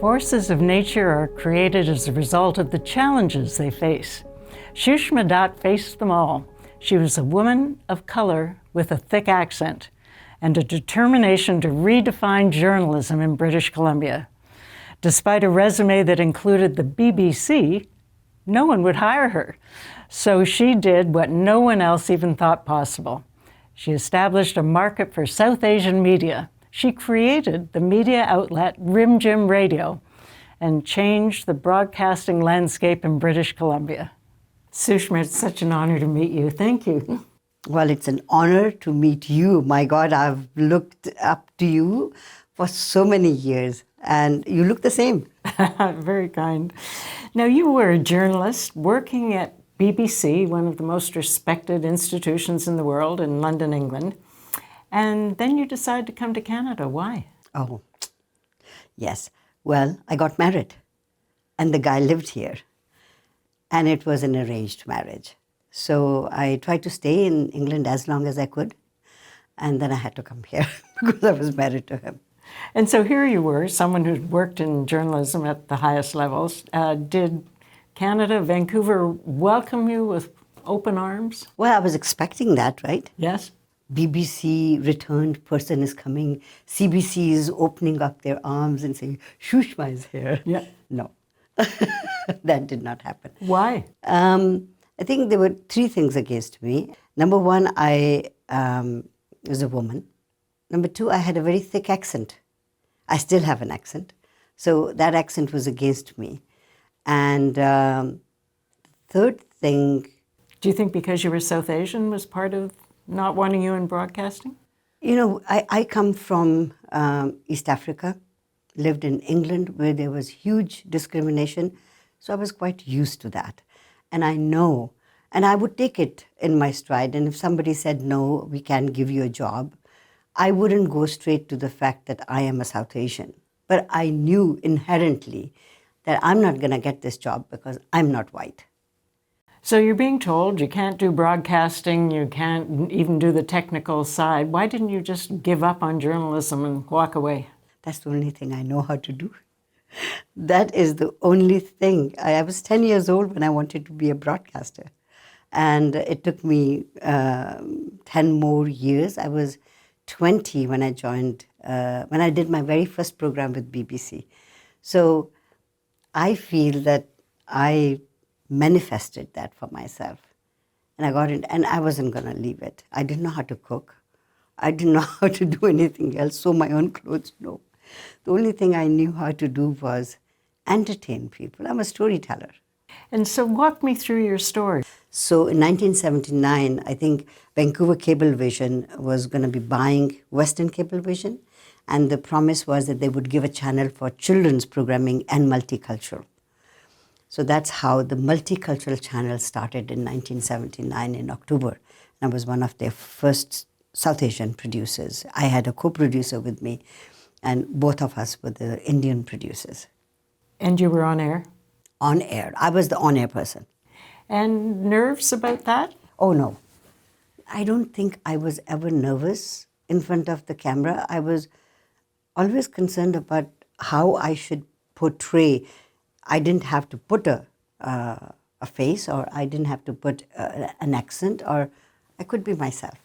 Forces of nature are created as a result of the challenges they face. Shushma Datt faced them all. She was a woman of color with a thick accent and a determination to redefine journalism in British Columbia. Despite a resume that included the BBC, no one would hire her. So she did what no one else even thought possible. She established a market for South Asian media. She created the media outlet Rim Jim Radio and changed the broadcasting landscape in British Columbia. Shushma, it's such an honor to meet you. Thank you. Well, it's an honor to meet you. My God, I've looked up to you for so many years, and you look the same. Very kind. Now, you were a journalist working at BBC, one of the most respected institutions in the world in London, England. And then you decided to come to Canada. Why? Oh, yes. Well, I got married, and the guy lived here, and it was an arranged marriage. So I tried to stay in England as long as I could, and then I had to come here because I was married to him. And so here you were, someone who'd worked in journalism at the highest levels. Did Canada, Vancouver, welcome you with open arms? Well, I was expecting that, right? Yes. BBC returned person is coming. CBC is opening up their arms and saying, Shushma is here. Yeah. No, that did not happen. Why? I think there were three things against me. Number one, I was a woman. Number two, I had a very thick accent. I still have an accent. So that accent was against me. And third thing... Do you think because you were South Asian was part of not wanting you in broadcasting? You know, I come from East Africa, lived in England where there was huge discrimination. So I was quite used to that. And I know, and I would take it in my stride. And if somebody said, no, we can't give you a job, I wouldn't go straight to the fact that I am a South Asian. But I knew inherently that I'm not going to get this job because I'm not white. So you're being told you can't do broadcasting, you can't even do the technical side. Why didn't you just give up on journalism and walk away? That's the only thing I know how to do. That is the only thing. I was 10 years old when I wanted to be a broadcaster. And it took me 10 more years. I was 20 when I joined, when I did my very first program with BBC. So I feel that I manifested that for myself. And I got it, and I wasn't going to leave it. I didn't know how to cook. I didn't know how to do anything else, sew my own clothes, no. The only thing I knew how to do was entertain people. I'm a storyteller. And so walk me through your story. So in 1979, I think Vancouver Cablevision was going to be buying Western Cablevision, and the promise was that they would give a channel for children's programming and multicultural. So that's how the Multicultural channel started in 1979 in October. I was one of their first South Asian producers. I had a co-producer with me, and both of us were the Indian producers. And you were on air? On air. I was the on-air person. And nerves about that? Oh, no. I don't think I was ever nervous in front of the camera. I was always concerned about how I should portray. I didn't have to put a face, or I didn't have to put an accent, or I could be myself.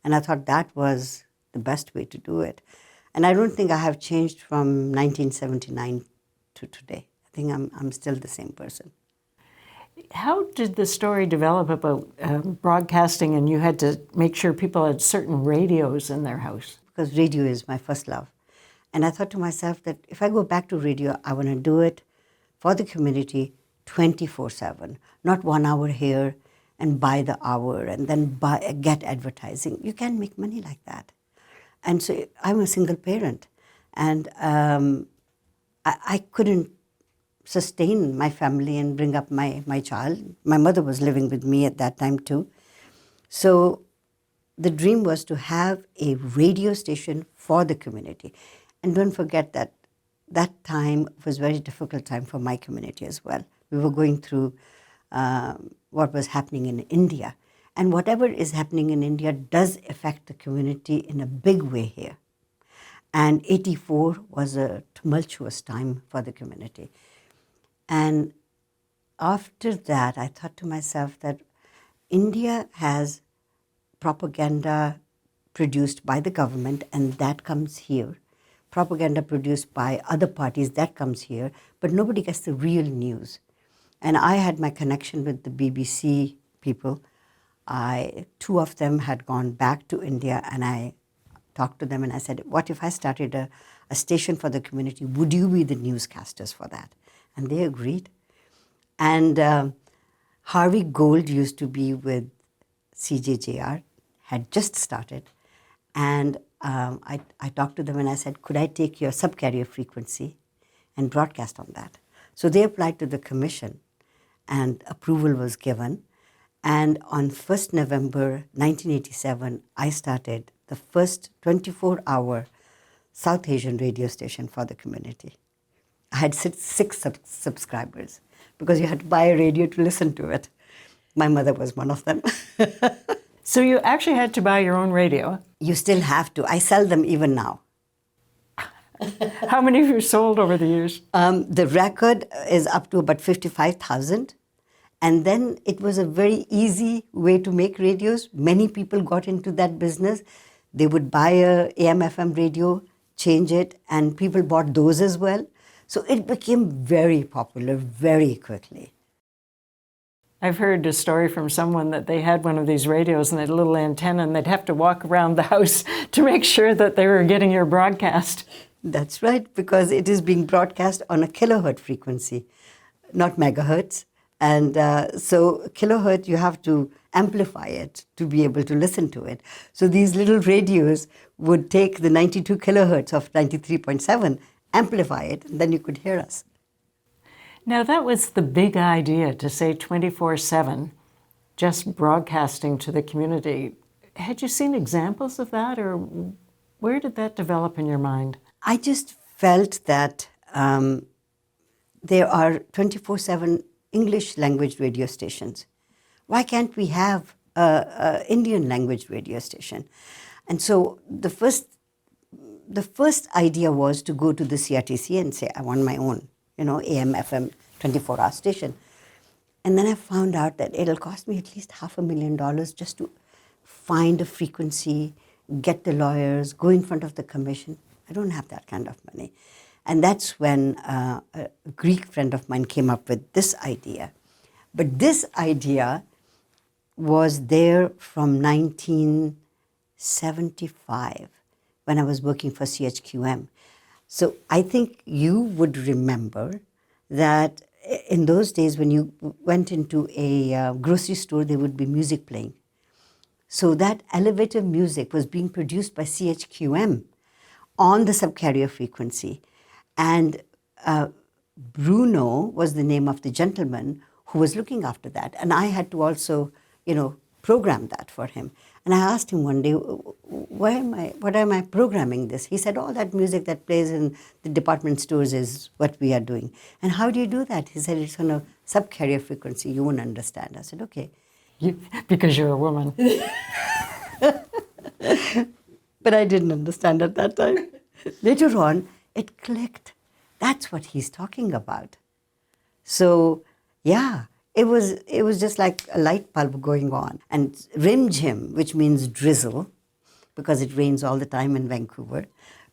And I thought that was the best way to do it. And I don't think I have changed from 1979 to today. I think I'm still the same person. How did the story develop about broadcasting, and you had to make sure people had certain radios in their house? Because radio is my first love. And I thought to myself that if I go back to radio, I want to do it for the community 24/7, not 1 hour here and buy the hour and then get advertising. You can't make money like that. And so I'm a single parent, and I couldn't sustain my family and bring up my child. My mother was living with me at that time too. So the dream was to have a radio station for the community. And don't forget that that time was a very difficult time for my community as well. We were going through what was happening in India. And whatever is happening in India does affect the community in a big way here. And 84 was a tumultuous time for the community. And after that, I thought to myself that India has propaganda produced by the government, and that comes here. Propaganda produced by other parties, that comes here, but nobody gets the real news. And I had my connection with the BBC people. Two of them had gone back to India, and I talked to them and I said, what if I started a station for the community? Would you be the newscasters for that? And they agreed. And Harvey Gold used to be with CJJR, had just started. And I talked to them and I said, could I take your subcarrier frequency and broadcast on that? So they applied to the commission and approval was given. And on 1st November 1987, I started the first 24-hour South Asian radio station for the community. I had six subscribers because you had to buy a radio to listen to it. My mother was one of them. So you actually had to buy your own radio. You still have to. I sell them even now. How many have you sold over the years? The record is up to about 55,000. And then it was a very easy way to make radios. Many people got into that business. They would buy a AM/FM radio, change it, and people bought those as well. So it became very popular very quickly. I've heard a story from someone that they had one of these radios and they had a little antenna and they'd have to walk around the house to make sure that they were getting your broadcast. That's right, because it is being broadcast on a kilohertz frequency, not megahertz. And so kilohertz, you have to amplify it to be able to listen to it. So these little radios would take the 92 kilohertz of 93.7, amplify it, and then you could hear us. Now that was the big idea, to say 24/7, just broadcasting to the community. Had you seen examples of that, or where did that develop in your mind? I just felt that there are 24/7 English language radio stations. Why can't we have an Indian language radio station? And so the first idea was to go to the CRTC and say, I want my own, AM/FM 24-hour station. And then I found out that it'll cost me at least $500,000 just to find a frequency, get the lawyers, go in front of the commission. I don't have that kind of money. And that's when a Greek friend of mine came up with this idea. But this idea was there from 1975 when I was working for CHQM. So I think you would remember that in those days when you went into a grocery store, there would be music playing. So that elevator music was being produced by CHQM on the subcarrier frequency. And Bruno was the name of the gentleman who was looking after that. And I had to also, program that for him. And I asked him one day, what am I programming this? He said, all that music that plays in the department stores is what we are doing. And how do you do that? He said, it's on a subcarrier frequency. You won't understand. I said, okay. Because you're a woman. But I didn't understand at that time. Later on, it clicked. That's what he's talking about. So, yeah, it was just like a light bulb going on. And Rimjim, which means drizzle, because it rains all the time in Vancouver,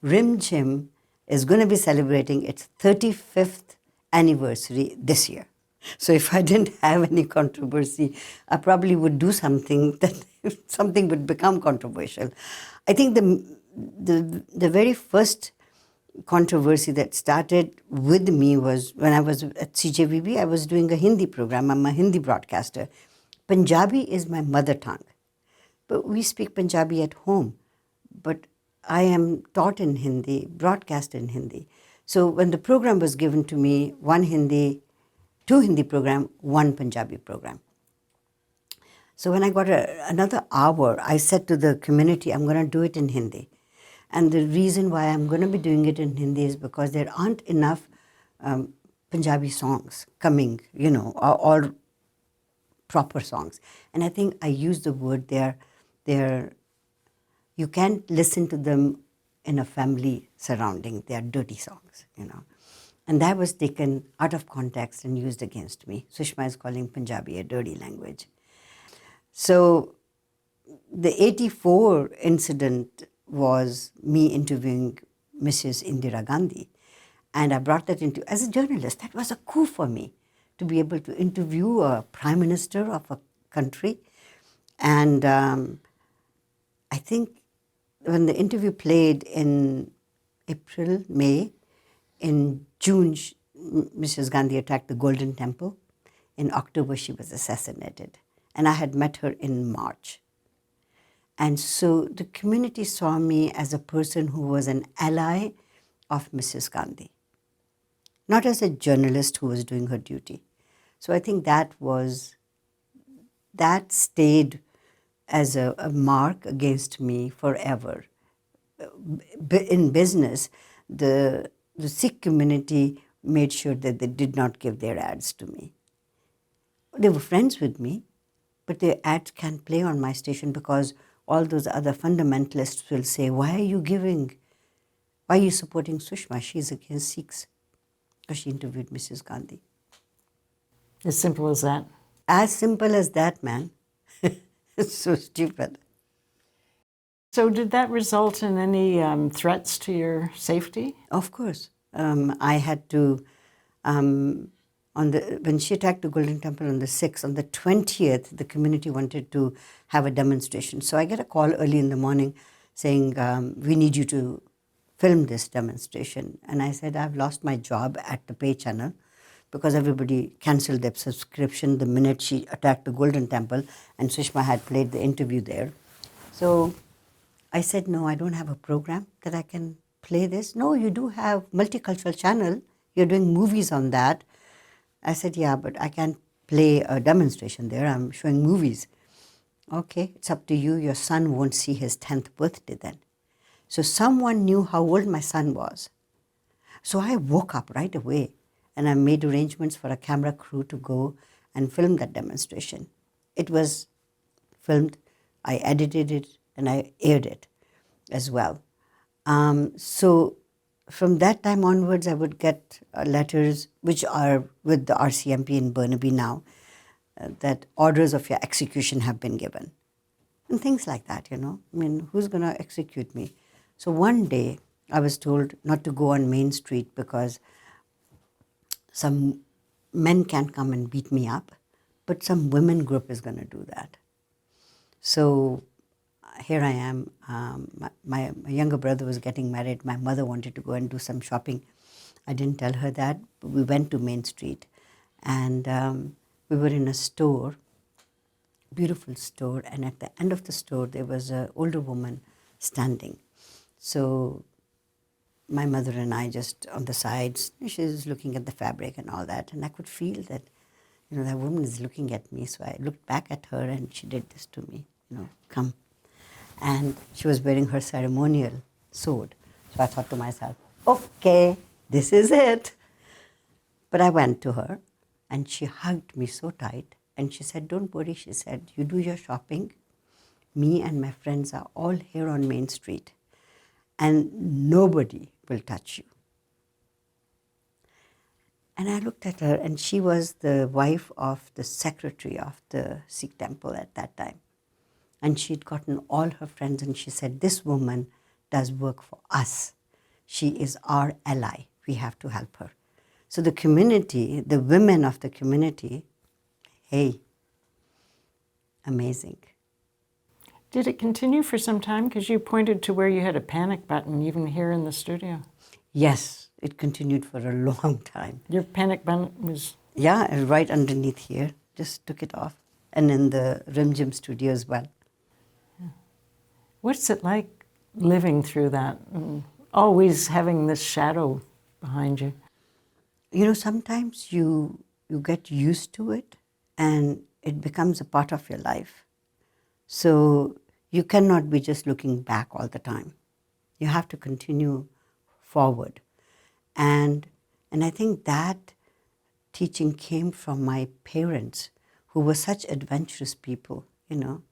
Rimjim is going to be celebrating its 35th anniversary this year. So if I didn't have any controversy, I probably would do something that something would become controversial. I think the very first controversy that started with me was when I was at CJVB. I was doing a Hindi program. I'm a Hindi broadcaster. Punjabi is my mother tongue. But we speak Punjabi at home. But I am taught in Hindi, broadcast in Hindi. So when the program was given to me, two Hindi program, one Punjabi program. So when I got another hour, I said to the community, I'm going to do it in Hindi. And the reason why I'm going to be doing it in Hindi is because there aren't enough Punjabi songs coming, all proper songs. And I think I used the word you can't listen to them in a family surrounding. They are dirty songs, you know. And that was taken out of context and used against me. Shushma is calling Punjabi a dirty language. So the 84 incident was me interviewing Mrs. Indira Gandhi. And I brought that into, as a journalist, that was a coup for me, to be able to interview a prime minister of a country. And I think when the interview played in April, May, in June, Mrs. Gandhi attacked the Golden Temple. In October, she was assassinated. And I had met her in March. And so the community saw me as a person who was an ally of Mrs. Gandhi, not as a journalist who was doing her duty. So I think that stayed as a mark against me forever. In business, the Sikh community made sure that they did not give their ads to me. They were friends with me, but their ads can't play on my station because all those other fundamentalists will say, why are you supporting Shushma? She's against Sikhs. Because she interviewed Mrs. Gandhi. As simple as that. As simple as that, man. It's so stupid. So did that result in any threats to your safety? Of course. I had to, when she attacked the Golden Temple on the 6th, on the 20th, the community wanted to have a demonstration. So I get a call early in the morning saying, we need you to film this demonstration. And I said, I've lost my job at the pay channel because everybody canceled their subscription the minute she attacked the Golden Temple, and Shushma had played the interview there. So I said, no, I don't have a program that I can play this. No, you do have Multicultural channel. You're doing movies on that. I said, yeah, but I can't play a demonstration there. I'm showing movies. Okay, it's up to you. Your son won't see his 10th birthday then. So someone knew how old my son was. So I woke up right away and I made arrangements for a camera crew to go and film that demonstration. It was filmed, I edited it, and I aired it as well. So from that time onwards, I would get letters, which are with the RCMP in Burnaby now, that orders of your execution have been given. And things like that, you know. I mean, who's going to execute me? So one day, I was told not to go on Main Street because some men can't come and beat me up, but some women group is going to do that. So here I am. My younger brother was getting married. My mother wanted to go and do some shopping. I didn't tell her that, but we went to Main Street. And we were in a store, beautiful store, and at the end of the store, there was an older woman standing. So my mother and I just on the sides, she's looking at the fabric and all that, and I could feel that, you know, that woman is looking at me. So I looked back at her and she did this to me, you know, come. And she was wearing her ceremonial sword. So I thought to myself, okay, this is it. But I went to her and she hugged me so tight and she said, don't worry, she said, you do your shopping. Me and my friends are all here on Main Street and nobody will touch you. And I looked at her and she was the wife of the secretary of the Sikh temple at that time. And she'd gotten all her friends and she said, this woman does work for us. She is our ally. We have to help her. So the community, the women of the community, hey, amazing. Did it continue for some time? Because you pointed to where you had a panic button, even here in the studio. Yes, it continued for a long time. Your panic button was... Yeah, right underneath here. Just took it off. And in the Rim Gym studio as well. What's it like living through that and always having this shadow behind you? You know, sometimes you get used to it and it becomes a part of your life. So you cannot be just looking back all the time. You have to continue forward. And I think that teaching came from my parents, who were such adventurous people, you know.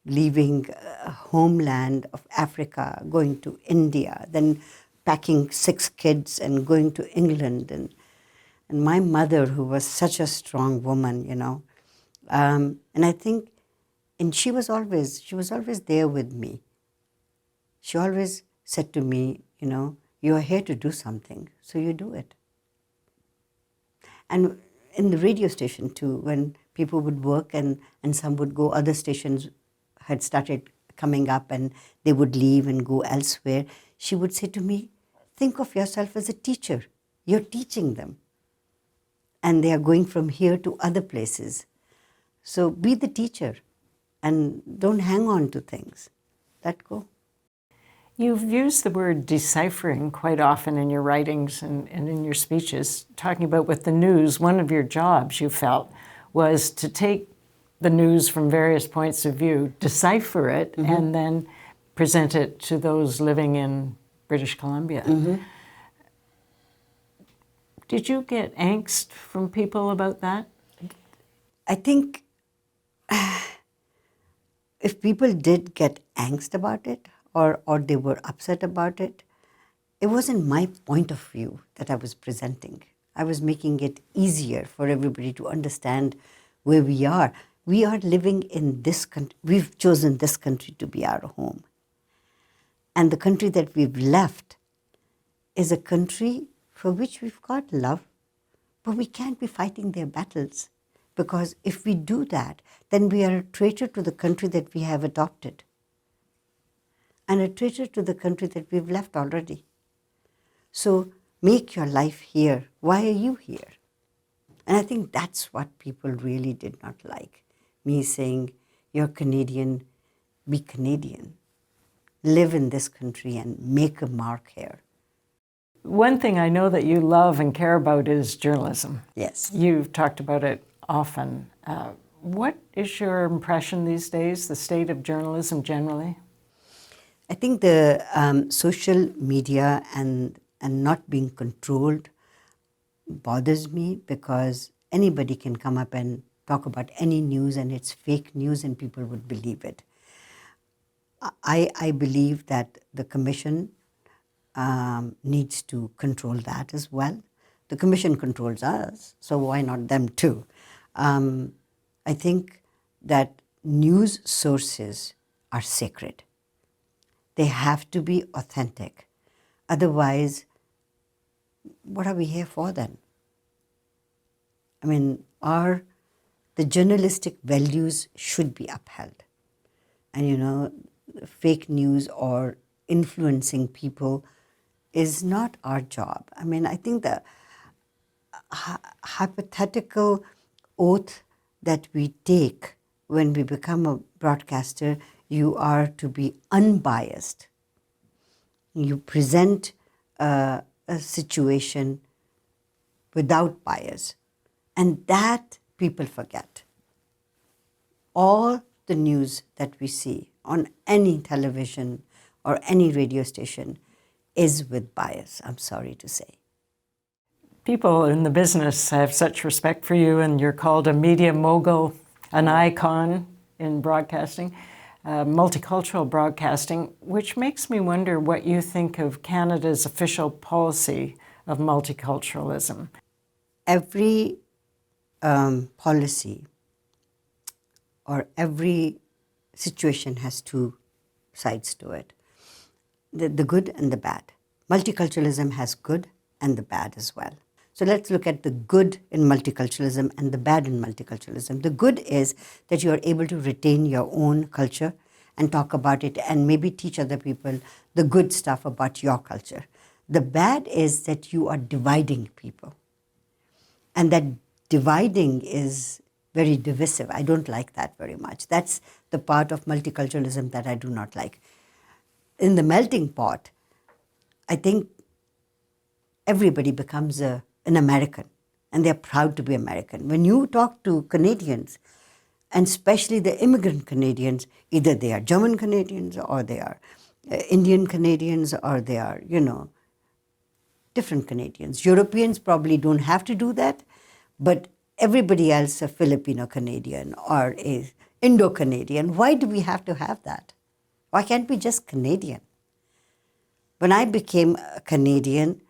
leaving a homeland of Africa, going to India, then packing 6 kids and going to England. And my mother, who was such a strong woman, and I think, and she was always there with me. She always said to me, you are here to do something, so you do it. And in the radio station too, when people would work and some would go, other stations had started coming up and they would leave and go elsewhere, she would say to me, think of yourself as a teacher. You're teaching them. And they are going from here to other places. So be the teacher and don't hang on to things. Let go. You've used the word deciphering quite often in your writings and in your speeches, talking about with the news, one of your jobs you felt was to take the news from various points of view, decipher it, and then present it to those living in British Columbia. Did you get angst from people about that? I think if people did get angst about it, or they were upset about it, it wasn't my point of view that I was presenting. I was making it easier for everybody to understand where we are. We are living in this country. We've chosen this country to be our home. And the country that we've left is a country for which we've got love, but we can't be fighting their battles. Because if we do that, then we are a traitor to the country that we have adopted, and a traitor to the country that we've left already. So make your life here. Why are you here? And I think that's what people really did not like. Me saying, you're Canadian, be Canadian. Live in this country and make a mark here. One thing I know that you love and care about is journalism. Yes. You've talked about it often. What is your impression these days, the state of journalism generally? I think the social media and not being controlled bothers me, because anybody can come up and talk about any news and it's fake news and people would believe it. I believe that the Commission needs to control that as well. The Commission controls us, so why not them too? I think that news sources are sacred. They have to be authentic. Otherwise, what are we here for then? I mean, the journalistic values should be upheld. And fake news or influencing people is not our job. I mean, I think the hypothetical oath that we take when we become a broadcaster, you are to be unbiased. You present a situation without bias. And that people forget. All the news that we see on any television or any radio station is with bias, I'm sorry to say. People in the business have such respect for you, and you're called a media mogul, an icon in broadcasting, multicultural broadcasting, which makes me wonder what you think of Canada's official policy of multiculturalism. Every policy or every situation has two sides to it, the good and the bad. Multiculturalism has good and the bad as well. So let's look at the good in multiculturalism and the bad in multiculturalism. The good is that you are able to retain your own culture and talk about it and maybe teach other people the good stuff about your culture. The bad is that you are dividing people. And that dividing is very divisive. I don't like that very much. That's the part of multiculturalism that I do not like. In the melting pot, I think everybody becomes an American, and they're proud to be American. When you talk to Canadians, and especially the immigrant Canadians, either they are German Canadians or they are Indian Canadians or they are, different Canadians. Europeans probably don't have to do that, but everybody else, a Filipino Canadian or a Indo-Canadian. Why do we have to have that? Why can't we just Canadian? When I became a Canadian,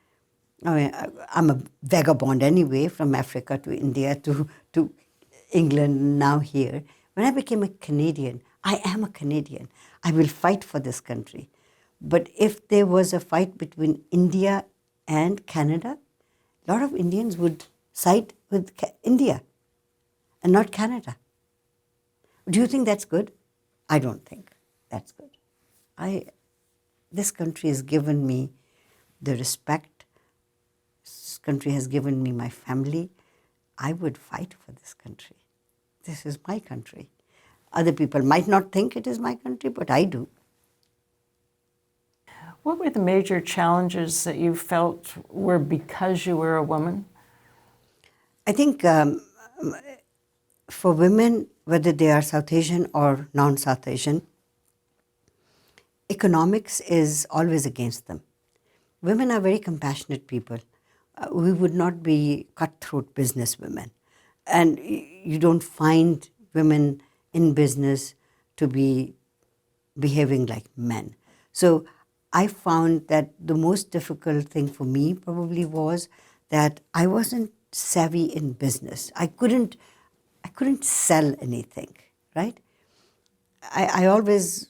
I mean, I'm a vagabond anyway, from Africa to India to England, now here. When I became a Canadian, I am a Canadian. I will fight for this country. But if there was a fight between India and Canada, a lot of Indians would side with India and not Canada. Do you think that's good? I don't think that's good. This country has given me the respect. This country has given me my family. I would fight for this country. This is my country. Other people might not think it is my country, but I do. What were the major challenges that you felt were because you were a woman? I think for women, whether they are South Asian or non-South Asian, economics is always against them. Women are very compassionate people. We would not be cutthroat business women. And you don't find women in business to be behaving like men. So I found that the most difficult thing for me probably was that I wasn't savvy in business. I couldn't sell anything, right? I always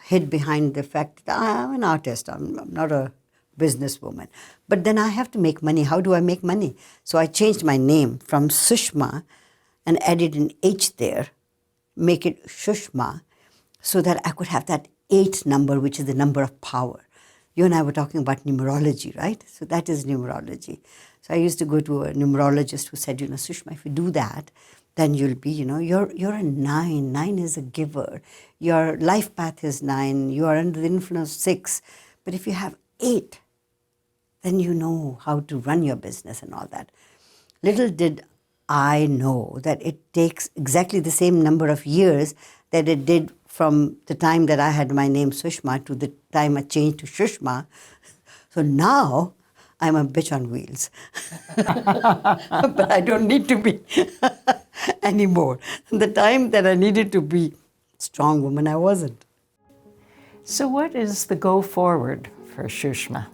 hid behind the fact that I'm an artist, I'm not a businesswoman. But then I have to make money. How do I make money? So I changed my name from Shushma and added an H there, make it Shushma, so that I could have that 8 number, which is the number of power. You and I were talking about numerology, right? So that is numerology. So I used to go to a numerologist who said, Shushma, if you do that, then you'll be, you're a 9. 9 is a giver. Your life path is 9. You are under the influence of 6. But if you have 8, then you know how to run your business and all that. Little did I know that it takes exactly the same number of years that it did from the time that I had my name Sushma to the time I changed to Shushma. So now I'm a bitch on wheels. But I don't need to be anymore. The time that I needed to be strong woman, I wasn't. So what is the go forward for Shushma?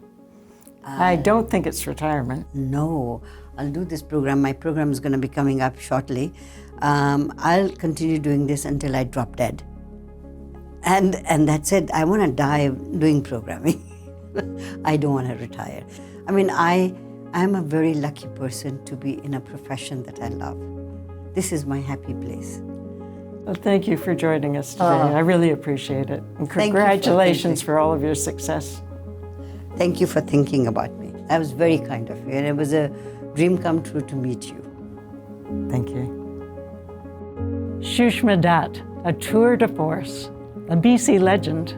I don't think it's retirement. No, I'll do this program. My program is going to be coming up shortly. I'll continue doing this until I drop dead. And that's it. I want to die doing programming. I don't want to retire. I mean, I'm a very lucky person to be in a profession that I love. This is my happy place. Well, thank you for joining us today. I really appreciate it. And Thank you congratulations for all of your success. Thank you for thinking about me. That was very kind of you, and it was a dream come true to meet you. Thank you. Shushma Datt, a tour de force, a BC legend,